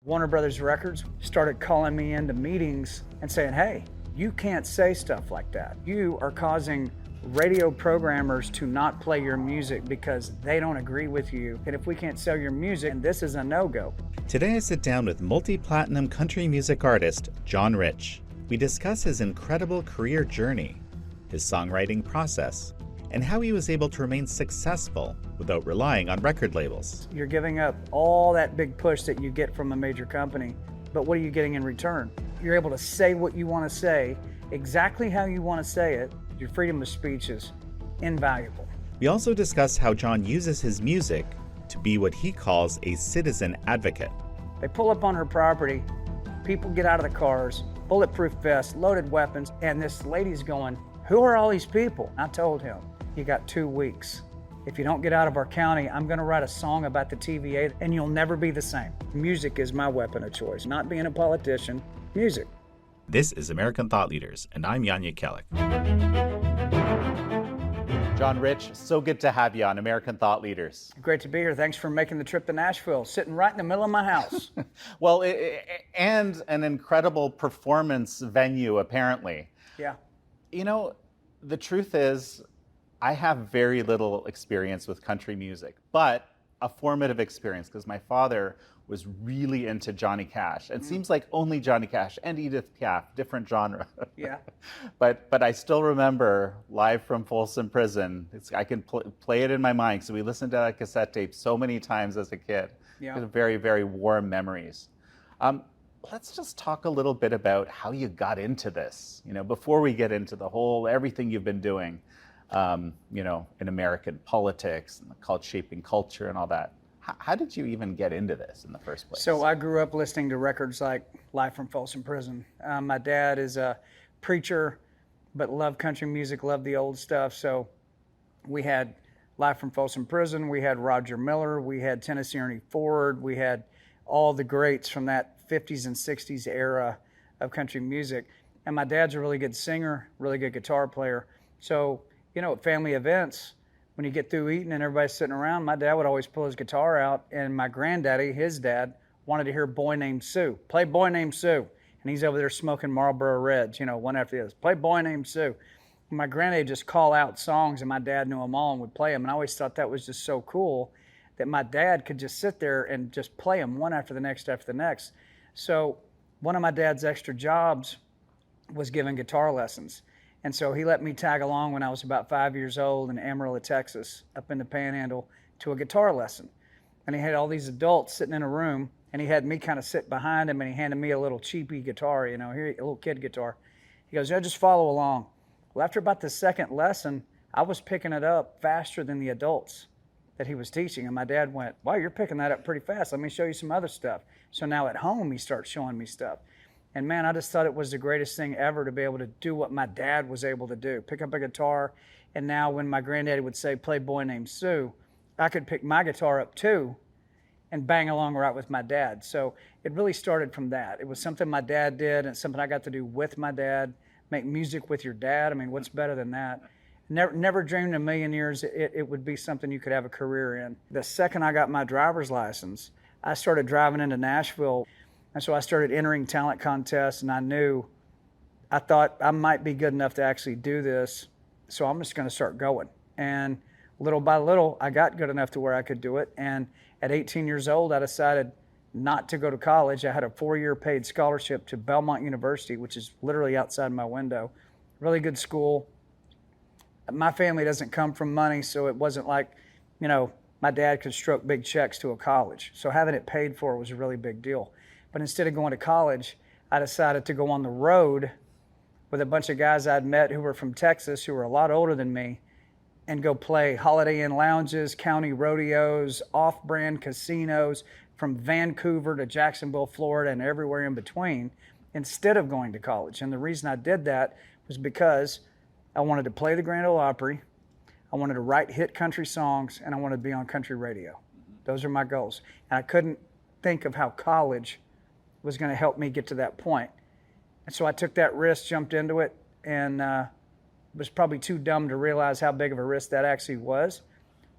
Warner Brothers Records started calling me into meetings and saying, hey, you can't say stuff like that. You are causing radio programmers to not play your music because they don't agree with you. And if we can't sell your music, this is a no-go. Today I sit down with multi-platinum country music artist John Rich. We discuss his incredible career journey, his songwriting process, and how he was able to remain successful without relying on record labels. You're giving up all that big push that you get from a major company, but what are you getting in return? You're able to say what you want to say, exactly how you want to say it. Your freedom of speech is invaluable. We also discuss how John uses his music to be what he calls a citizen advocate. They pull up on her property, people get out of the cars, bulletproof vests, loaded weapons, and this lady's going, who are all these people? I told him, you got 2 weeks. If you don't get out of our county, I'm gonna write a song about the TVA and you'll never be the same. Music is my weapon of choice, not being a politician, music. This is American Thought Leaders, and I'm Yanya Kellick. John Rich, so good to have you on American Thought Leaders. Great to be here. Thanks for making the trip to Nashville, sitting right in the middle of my house. Well, and an incredible performance venue, apparently. Yeah. You know, the truth is, I have very little experience with country music, but a formative experience because my father was really into Johnny Cash. It seems like only Johnny Cash and Edith Piaf, different genre. Yeah. But I still remember Live from Folsom Prison. I can play it in my mind because we listened to that cassette tape so many times as a kid. Yeah. Very, very warm memories. Let's just talk a little bit about how you got into this, you know, before we get into the whole, everything you've been doing, you know, in American politics and shaping culture and all that. How did you even get into this in the first place? So I grew up listening to records like Live from Folsom Prison. My dad is a preacher, but loved country music, loved the old stuff. So we had Live from Folsom Prison, we had Roger Miller, we had Tennessee Ernie Ford, we had all the greats from that 50s and 60s era of country music. And my dad's a really good singer, really good guitar player. So, you know, at family events, when you get through eating and everybody's sitting around, my dad would always pull his guitar out, and my granddaddy, his dad, wanted to hear Boy Named Sue. Play Boy Named Sue. And he's over there smoking Marlboro Reds, you know, one after the other. Play Boy Named Sue. And my granddaddy would just call out songs, and my dad knew them all and would play them. And I always thought that was just so cool that my dad could just sit there and just play them one after the next after the next. So one of my dad's extra jobs was giving guitar lessons. And so he let me tag along when I was about 5 years old in Amarillo, Texas, up in the Panhandle, to a guitar lesson. And he had all these adults sitting in a room, and he had me kind of sit behind him, and he handed me a little cheapy guitar, you know, here, a little kid guitar. He goes, yeah, just follow along. Well, after about the second lesson, I was picking it up faster than the adults that he was teaching. And my dad went, wow, you're picking that up pretty fast. Let me show you some other stuff. So now at home, he starts showing me stuff. And man, I just thought it was the greatest thing ever to be able to do what my dad was able to do. Pick up a guitar, and now when my granddaddy would say, play Boy Named Sue, I could pick my guitar up too and bang along right with my dad. So it really started from that. It was something my dad did and something I got to do with my dad, make music with your dad. I mean, what's better than that? Never dreamed in a million years it would be something you could have a career in. The second I got my driver's license, I started driving into Nashville. And so I started entering talent contests, and I thought I might be good enough to actually do this, so I'm just going to start going. And little by little, I got good enough to where I could do it. And at 18 years old, I decided not to go to college. I had a 4-year paid scholarship to Belmont University, which is literally outside my window. Really good school. My family doesn't come from money, so it wasn't like, you know, my dad could stroke big checks to a college. So having it paid for was a really big deal. But instead of going to college, I decided to go on the road with a bunch of guys I'd met who were from Texas, who were a lot older than me, and go play Holiday Inn lounges, county rodeos, off-brand casinos, from Vancouver to Jacksonville, Florida, and everywhere in between, instead of going to college. And the reason I did that was because I wanted to play the Grand Ole Opry, I wanted to write hit country songs, and I wanted to be on country radio. Those are my goals. And I couldn't think of how college was going to help me get to that point. And so I took that risk, jumped into it, and was probably too dumb to realize how big of a risk that actually was.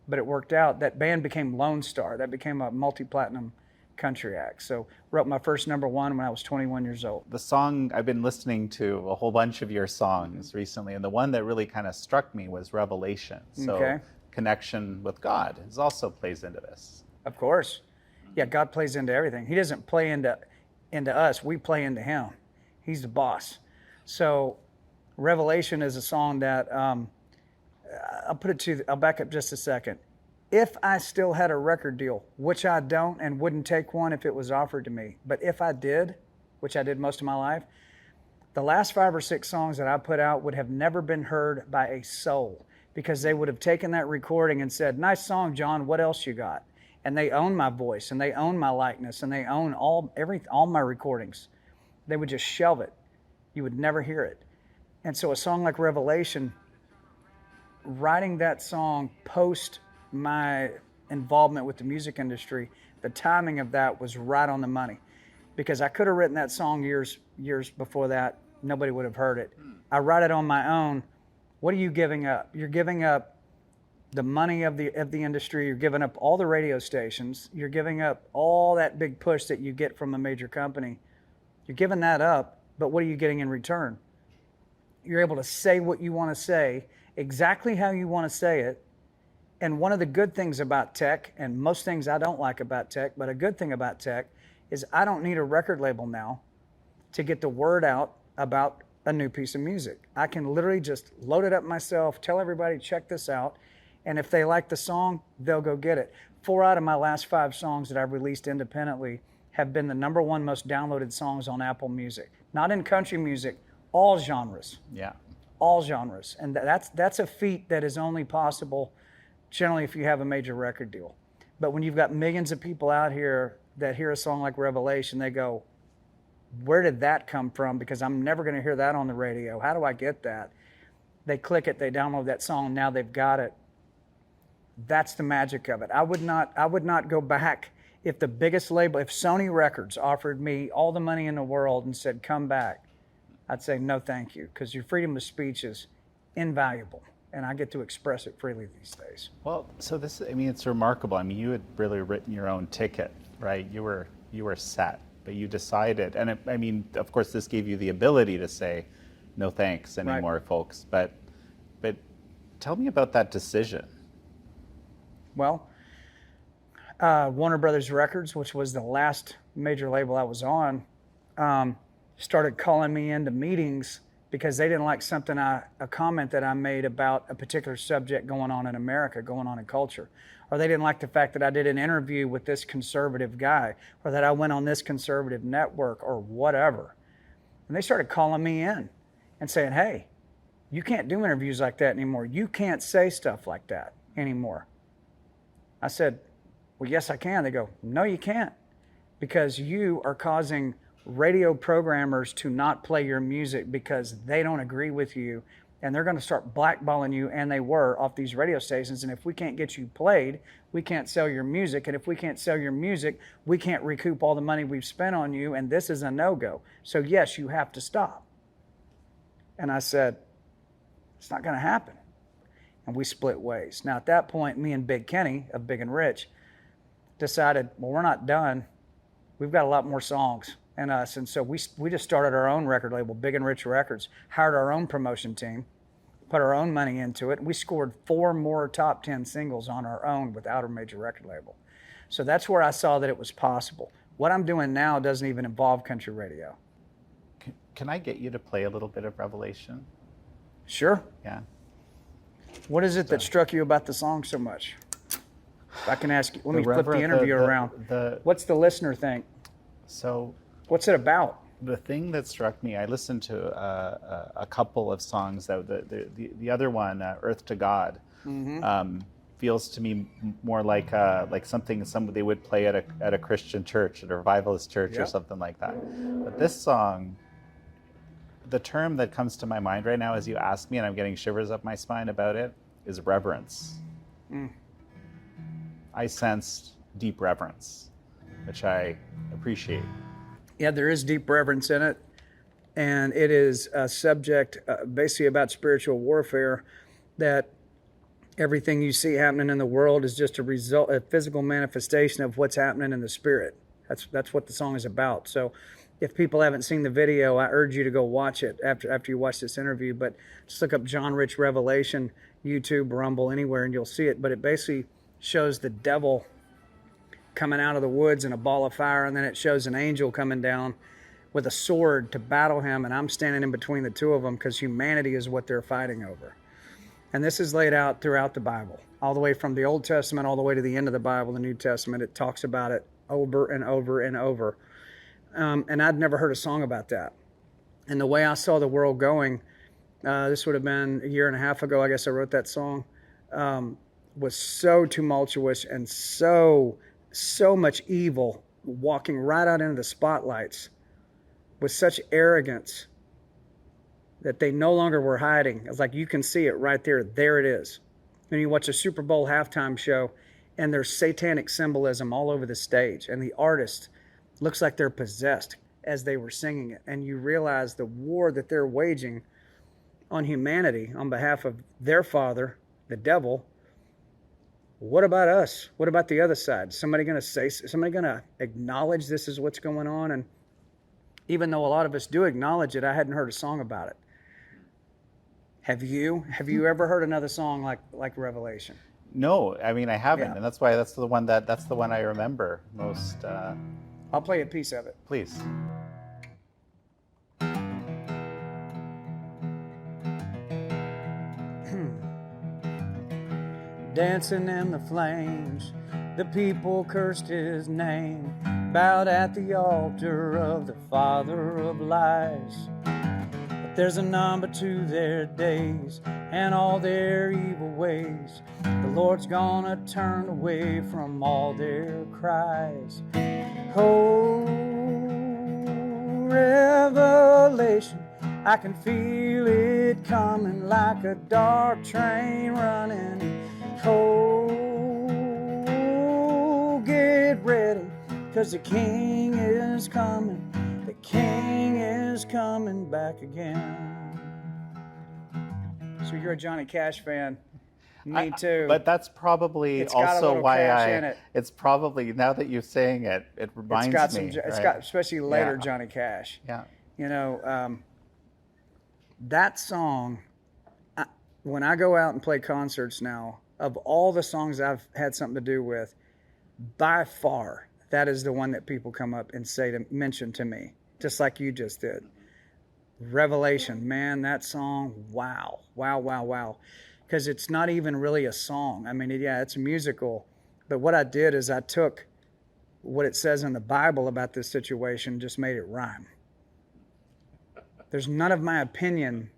But it worked out. That band became Lone Star. That became a multi-platinum country act. So wrote my first number one when I was 21 years old. The song, I've been listening to a whole bunch of your songs recently, and the one that really kind of struck me was Revelation. So connection with God also plays into this. Of course. Yeah, God plays into everything. He doesn't play into us. We play into him. He's the boss. So Revelation is a song that, I'll back up just a second. If I still had a record deal, which I don't and wouldn't take one if it was offered to me, but if I did, which I did most of my life, the last 5 or 6 songs that I put out would have never been heard by a soul, because they would have taken that recording and said, nice song, John, what else you got? And they own my voice, and they own my likeness, and they own all my recordings. They would just shelve it. You would never hear it. And so a song like Revelation, writing that song post my involvement with the music industry, the timing of that was right on the money, because I could have written that song years before that. Nobody would have heard it. I write it on my own. What are you giving up? You're giving up the money of the industry. You're giving up all the radio stations. You're giving up all that big push that you get from a major company. You're giving that up, but what are you getting in return? You're able to say what you want to say, exactly how you want to say it. And one of the good things about tech, and most things I don't like about tech, but a good thing about tech is I don't need a record label now to get the word out about a new piece of music. I can literally just load it up myself, tell everybody, check this out. And if they like the song, they'll go get it. 4 out of my last 5 songs that I've released independently have been the number 1 most downloaded songs on Apple Music. Not in country music, all genres. Yeah. All genres. And that's a feat that is only possible generally if you have a major record deal. But when you've got millions of people out here that hear a song like Revelation, they go, where did that come from? Because I'm never going to hear that on the radio. How do I get that? They click it, they download that song, now they've got it. That's the magic of it. I would not go back if the biggest label, if Sony Records offered me all the money in the world and said, come back, I'd say no thank you, because your freedom of speech is invaluable. And I get to express it freely these days. Well, so this, I mean, it's remarkable. I mean, you had really written your own ticket, right? You were set, but you decided, and I mean, of course, this gave you the ability to say, no thanks anymore, right, folks. But tell me about that decision. Well, Warner Brothers Records, which was the last major label I was on, started calling me into meetings because they didn't like a comment that I made about a particular subject going on in America, going on in culture. Or they didn't like the fact that I did an interview with this conservative guy, or that I went on this conservative network, or whatever. And they started calling me in and saying, hey, you can't do interviews like that anymore. You can't say stuff like that anymore. I said, well, yes, I can. They go, no, you can't, because you are causing radio programmers to not play your music because they don't agree with you, and they're going to start blackballing you, and they were, off these radio stations. And if we can't get you played, we can't sell your music. And if we can't sell your music, we can't recoup all the money we've spent on you, and this is a no-go. So yes, you have to stop. And I said, it's not going to happen. And we split ways. Now, at that point, me and Big Kenny of Big and Rich decided, well, we're not done. We've got a lot more songs in us. And so we just started our own record label, Big and Rich Records, hired our own promotion team, put our own money into it. And we scored 4 more top 10 singles on our own without a major record label. So that's where I saw that it was possible. What I'm doing now doesn't even involve country radio. Can I get you to play a little bit of Revelation? Sure. Yeah. What is it that struck you about the song so much? If I can ask you, let me flip the interview around. What's the listener think? So, what's it about? The thing that struck me, I listened to a couple of songs. The other one, "Earth to God," feels to me more like something they would play at a Christian church, at a revivalist church, or something like that. But this song, the term that comes to my mind right now as you ask me, and I'm getting shivers up my spine about it, is reverence. I sensed deep reverence, which I appreciate. Yeah, there is deep reverence in it. And it is a subject basically about spiritual warfare, that everything you see happening in the world is just a physical manifestation of what's happening in the spirit. That's what the song is about. So if people haven't seen the video, I urge you to go watch it after you watch this interview. But just look up John Rich Revelation, YouTube, Rumble, anywhere, and you'll see it. But it basically shows the devil coming out of the woods in a ball of fire, and then it shows an angel coming down with a sword to battle him, and I'm standing in between the two of them because humanity is what they're fighting over. And this is laid out throughout the Bible, all the way from the Old Testament all the way to the end of the Bible, the New Testament. It talks about it over and over and over. And I'd never heard a song about that. And the way I saw the world going, this would have been a year and a half ago, I guess I wrote that song, was so tumultuous and so much evil walking right out into the spotlights with such arrogance that they no longer were hiding. It's like you can see it right there. There it is. And you watch a Super Bowl halftime show, and there's satanic symbolism all over the stage, and the artist looks like they're possessed as they were singing it. And you realize the war that they're waging on humanity on behalf of their father, the devil. What about us? What about the other side? Somebody going to acknowledge this is what's going on? And even though a lot of us do acknowledge it, I hadn't heard a song about it. Have you? Have you ever heard another song like Revelation? No, I mean I haven't, Yeah. and that's why that's the one I remember most. I'll play a piece of it. Please. Dancing in the flames, the people cursed his name, bowed at the altar of the father of lies. But there's a number to their days and all their evil ways. The Lord's gonna turn away from all their cries. Oh, Revelation, I can feel it coming like a dark train running. Oh, get ready, 'cause the King is coming. The King is coming back again. So you're a Johnny Cash fan. Me too. But that's probably It's got a also little why Cash in it. It's probably, now that you're saying it, it reminds me. It's right? got especially later Yeah. Johnny Cash. Yeah. You know, that song, when I go out and play concerts now, of all the songs I've had something to do with, by far, that is the one that people come up and mention to me, just like you just did. Revelation, man, that song, wow. Because it's not even really a song. I mean, yeah, it's a musical. But what I did is I took what it says in the Bible about this situation, just made it rhyme. There's none of my opinion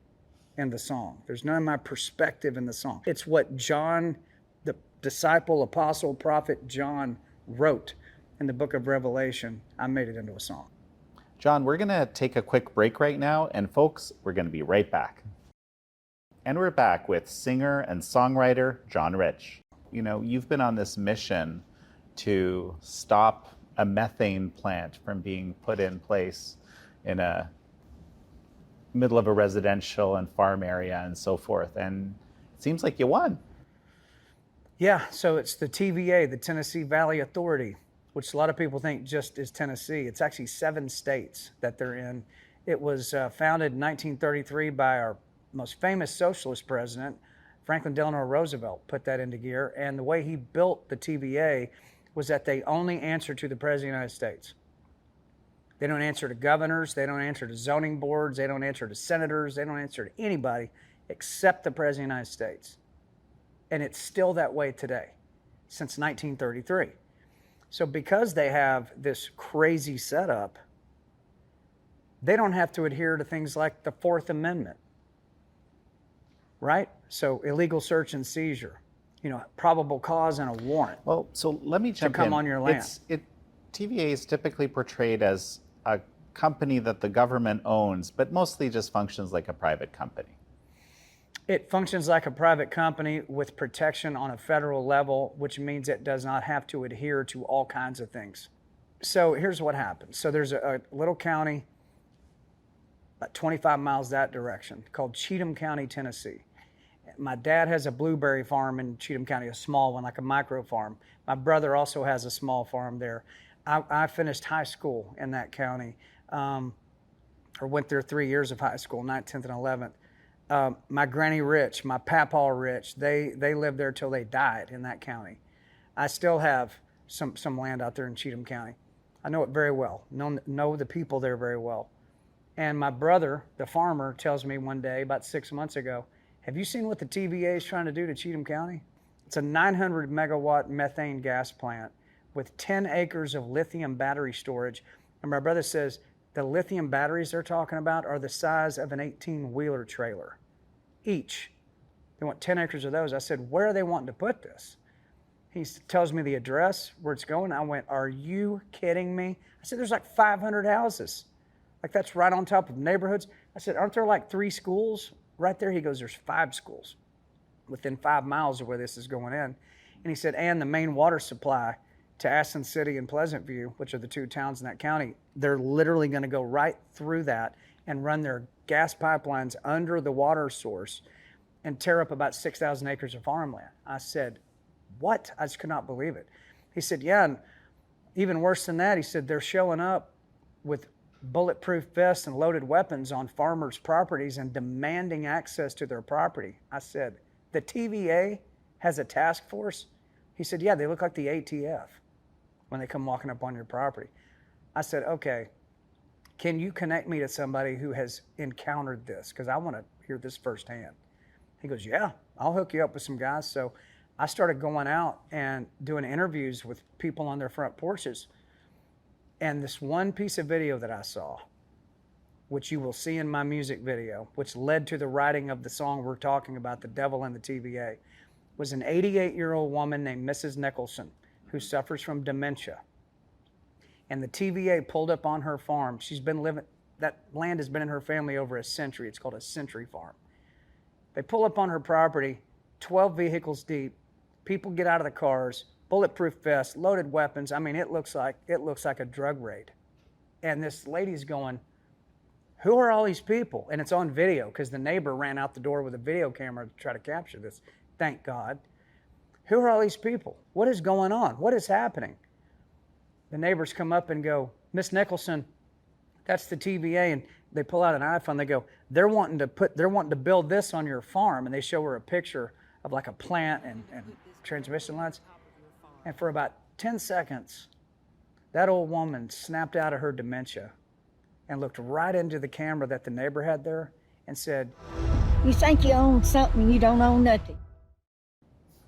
in the song. There's none of my perspective in the song. It's what John, the disciple, apostle, prophet John wrote in the book of Revelation. I made it into a song. John, we're going to take a quick break right now, and folks, we're going to be right back. And we're back with singer and songwriter John Rich. You know, you've been on this mission to stop a methane plant from being put in place in a middle of a residential and farm area and so forth. And it seems like you won. Yeah, so it's the TVA, the Tennessee Valley Authority, which a lot of people think just is Tennessee. It's actually 7 states that they're in. It was founded in 1933 by our most famous socialist president, Franklin Delano Roosevelt, put that into gear. And the way he built the TVA was that they only answer to the President of the United States. They don't answer to governors. They don't answer to zoning boards. They don't answer to senators. They don't answer to anybody except the President of the United States. And it's still that way today, since 1933. So because they have this crazy setup, they don't have to adhere to things like the Fourth Amendment, right? So illegal search and seizure, probable cause and a warrant. Well, so let me jump in. To come on your land. TVA is typically portrayed as a company that the government owns, but mostly just functions like a private company. It functions like a private company with protection on a federal level, which means it does not have to adhere to all kinds of things. So here's what happens. So there's a little county about 25 miles that direction called Cheatham County, Tennessee. My dad has a blueberry farm in Cheatham County, a small one, like a micro farm. My brother also has a small farm there. I finished high school in that county, or went there 3 years of high school, 9th, 10th, and 11th. My granny Rich, my papaw Rich, they lived there till they died in that county. I still have some land out there in Cheatham County. I know it very well, know the people there very well. And my brother, the farmer, tells me one day, about 6 months ago, have you seen what the TVA is trying to do to Cheatham County? It's a 900 megawatt methane gas plant with 10 acres of lithium battery storage. And my brother says the lithium batteries they're talking about are the size of an 18-wheeler trailer each. They want 10 acres of those. I said, where are they wanting to put this? He tells me the address, where it's going. I went, are you kidding me? I said, there's like 500 houses. Like, that's right on top of neighborhoods. I said, aren't there like 3 schools right there? He goes, there's 5 schools within 5 miles of where this is going in. And he said, and the main water supply to Aston City and Pleasant View, which are the 2 towns in that county, they're literally going to go right through that and run their gas pipelines under the water source and tear up about 6,000 acres of farmland. I said, what? I just could not believe it. He said, yeah, and even worse than that, he said, they're showing up with bulletproof vests and loaded weapons on farmers' properties and demanding access to their property. I said, the TVA has a task force? He said, yeah, they look like the ATF when they come walking up on your property. I said, okay, can you connect me to somebody who has encountered this? Because I want to hear this firsthand. He goes, yeah, I'll hook you up with some guys. So I started going out and doing interviews with people on their front porches. And this one piece of video that I saw, which you will see in my music video, which led to the writing of the song we're talking about, The Devil and the TVA, was an 88-year-old woman named Mrs. Nicholson who suffers from dementia. And the TVA pulled up on her farm. She's been living, that land has been in her family over a century. It's called a century farm. They pull up on her property, 12 vehicles deep. People get out of the cars, bulletproof vests, loaded weapons. I mean, it looks like a drug raid. And this lady's going, who are all these people? And it's on video because the neighbor ran out the door with a video camera to try to capture this. Thank God. Who are all these people? What is going on? What is happening? The neighbors come up and go, Miss Nicholson, that's the TVA. And they pull out an iPhone. They go, they're wanting to build this on your farm. And they show her a picture of like a plant and transmission lines. And for about 10 seconds, that old woman snapped out of her dementia and looked right into the camera that the neighbor had there and said, you think you own something, you don't own nothing.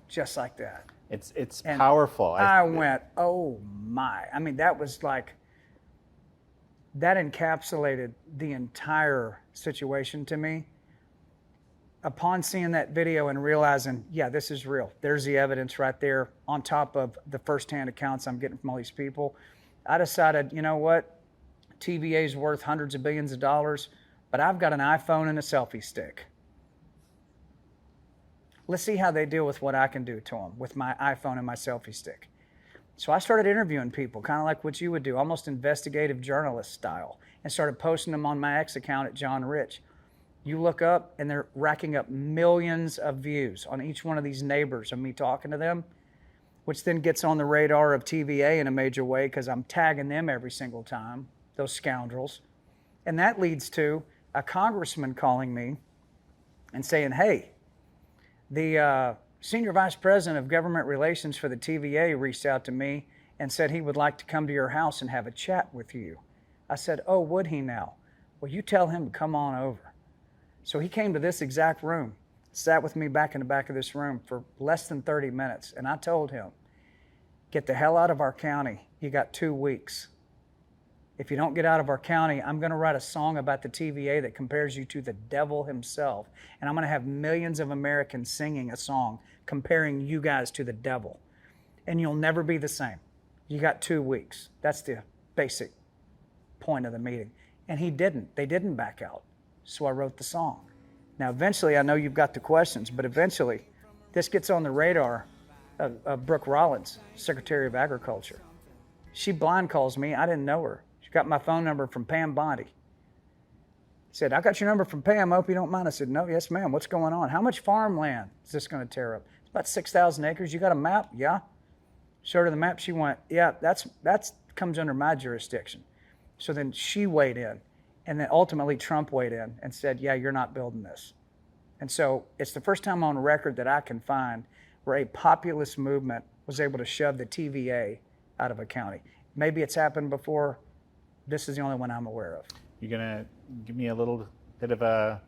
Just like that. It's powerful. I went, oh my. I mean, that was like, that encapsulated the entire situation to me. Upon seeing that video and realizing, yeah, this is real. There's the evidence right there on top of the firsthand accounts I'm getting from all these people. I decided, you know what? TVA is worth hundreds of billions of dollars, but I've got an iPhone and a selfie stick. Let's see how they deal with what I can do to them with my iPhone and my selfie stick. So I started interviewing people, kind of like what you would do, almost investigative journalist style, and started posting them on my X account at John Rich. You look up and they're racking up millions of views on each one of these neighbors of me talking to them, which then gets on the radar of TVA in a major way because I'm tagging them every single time, those scoundrels. And that leads to a congressman calling me and saying, hey, the senior vice president of government relations for the TVA reached out to me and said he would like to come to your house and have a chat with you. I said, oh, would he now? Well, you tell him to come on over. So he came to this exact room, sat with me back in the back of this room for less than 30 minutes. And I told him, get the hell out of our county. You got 2 weeks. If you don't get out of our county, I'm going to write a song about the TVA that compares you to the devil himself. And I'm going to have millions of Americans singing a song comparing you guys to the devil. And you'll never be the same. You got 2 weeks. That's the basic point of the meeting. And he didn't. They didn't back out. So I wrote the song. Now, eventually, I know you've got the questions, but eventually, this gets on the radar of Brooke Rollins, Secretary of Agriculture. She blind calls me. I didn't know her. She got my phone number from Pam Bondi. Said, I got your number from Pam. I hope you don't mind. I said, no, yes, ma'am. What's going on? How much farmland is this going to tear up? It's about 6,000 acres. You got a map? Yeah. Showed her the map. She went, yeah, that's comes under my jurisdiction. So then she weighed in, and then ultimately Trump weighed in and said, yeah, you're not building this. And so it's the first time on record that I can find where a populist movement was able to shove the TVA out of a county. Maybe it's happened before. This is the only one I'm aware of. You're gonna give me a little bit of a.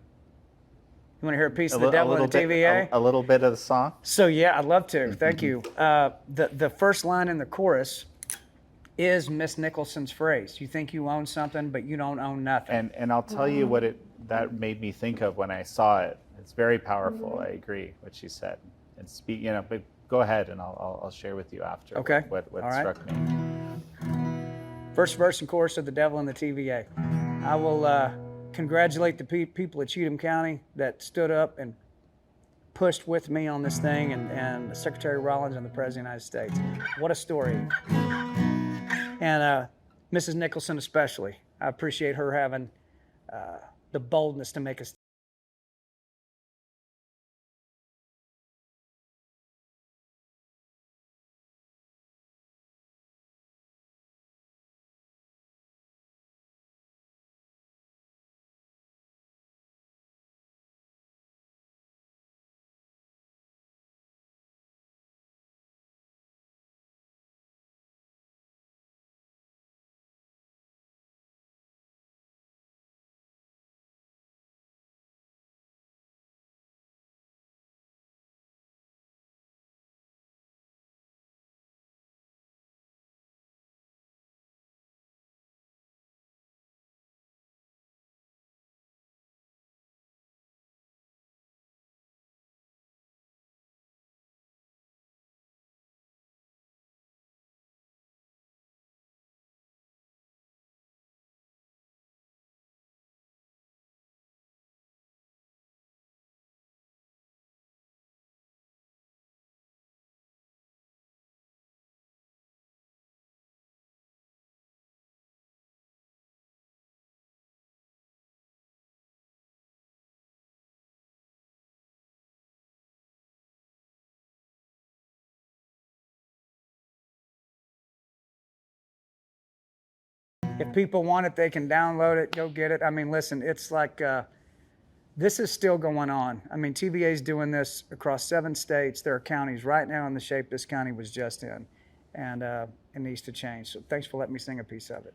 You want to hear a piece of the devil and the TVA? A little bit of the song? So yeah, I'd love to. Thank you. The first line in the chorus is Miss Nicholson's phrase. You think you own something, but you don't own nothing. And I'll tell you what that made me think of when I saw it. It's very powerful. I agree what she said. And but go ahead and I'll share with you after. Okay. What All right. struck me. First verse and chorus of the devil and the TVA. I will congratulate the people of Cheatham County that stood up and pushed with me on this thing, and Secretary Rollins and the President of the United States. What a story. And Mrs. Nicholson especially. I appreciate her having the boldness to make us. If people want it, they can download it, go get it. I mean, listen, it's like this is still going on. I mean, TVA is doing this across 7 states. There are counties right now in the shape this county was just in, and it needs to change. So thanks for letting me sing a piece of it.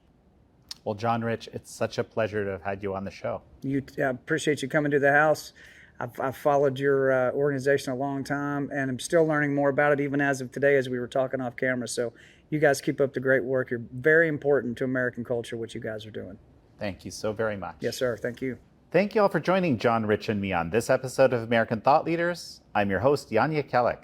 Well, John Rich, it's such a pleasure to have had you on the show. I appreciate you coming to the house. I've followed your organization a long time, and I'm still learning more about it even as of today as we were talking off camera. So you guys keep up the great work. You're very important to American culture, what you guys are doing. Thank you so very much. Yes, sir. Thank you. Thank you all for joining John Rich and me on this episode of American Thought Leaders. I'm your host, Yanya Kellick.